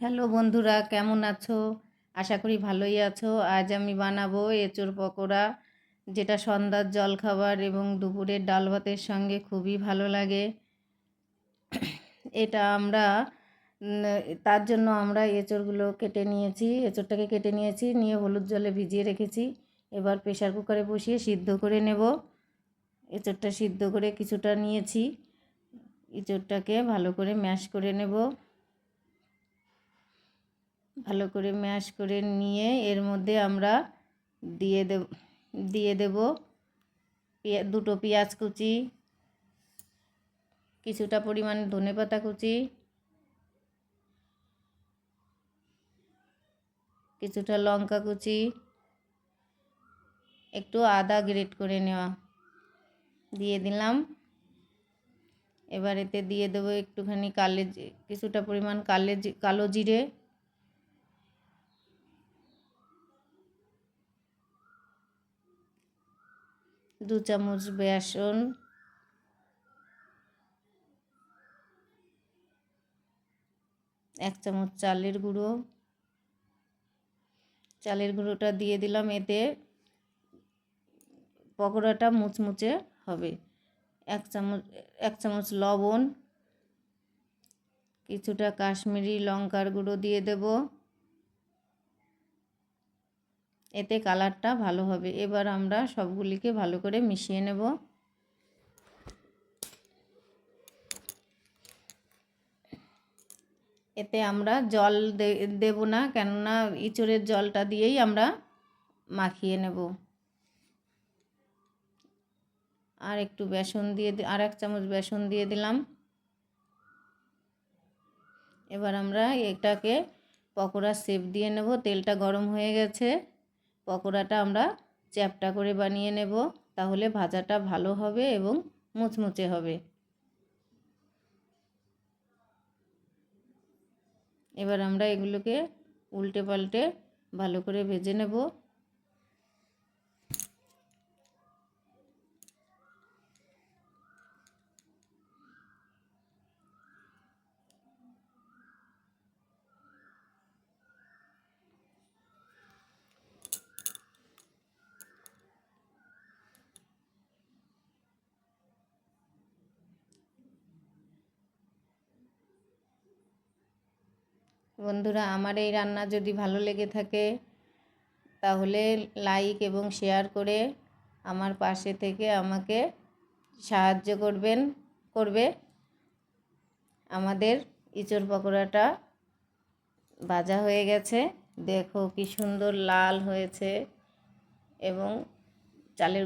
Hello বন্ধুরা, কেমন আছো? আশা করি ভালোই আছো। আজ আমি বানাবো এঁচোড় পকোড়া, যেটা সন্ধ্যার জলখাবার এবং দুপুরের ডাল ভাতের সঙ্গে খুবই ভালো লাগে। এটা আমরা তার জন্য আমরা এঁচোড়গুলো কেটে নিয়েছি, এঁচোড়টাকে কেটে নিয়েছি, নিয়ে হলুদ জলে ভিজিয়ে রেখেছি। এবার প্রেসার কুকারে বসিয়ে সিদ্ধ করে নেব। এঁচোড়টা সিদ্ধ করে কিছুটা নিয়েছি, এঁচোড়টাকে ভালো করে ম্যাশ করে নেব। ভালো করে ম্যাশ করে নিয়ে এর মধ্যে আমরা দিয়ে দেব দুটো পেঁয়াজ কুচি, কিছুটা পরিমাণ ধনেপাতা কুচি, কিছুটা লঙ্কা কুচি, একটু আদা গ্রেট করে নেওয়া দিয়ে দিলাম। এবার এতে দিয়ে দেবো একটুখানি কিছুটা পরিমাণ কালো জিরে, 2 চামচ বেসন, 1 চামচ চালের গুঁড়োটা দিয়ে দিলাম। এতে পকোড়াটা মুচমুচে হবে। 1 চামচ লবণ, কিছুটা কাশ্মীরি লঙ্কার গুঁড়ো দিয়ে দেব, এতে কালারটা ভালো হবে। এবার আমরা সবগুলিকে ভালো করে মিশিয়ে নেব। এতে আমরা জল দেব না, কেননা এঁচোড়ের জলটা দিয়েই আমরা মাখিয়ে নেব। আর একটু বেসন দিয়ে আর 1 চামচ বেসন দিয়ে দিলাম। এবার আমরা এটাকে পকোড়ার শেপ দিয়ে নেব। তেলটা গরম হয়ে গেছে, পকোড়াটা আমরা চ্যাপ্টা করে বানিয়ে নেব, তাহলে ভাজাটা ভালো হবে এবং মুচমুচে হবে। এবার আমরা এগুলোকে উল্টে পাল্টে ভালো করে ভেজে নেব। বন্ধুরা, আমার এই রান্না যদি ভালো লেগে থাকে তাহলে লাইক এবং শেয়ার করে আমার পাশে থেকে আমাকে সাহায্য করবে। আমাদের এঁচোড় পকোড়াটা ভাজা হয়ে গেছে, দেখো কি সুন্দর লাল হয়েছে এবং চালের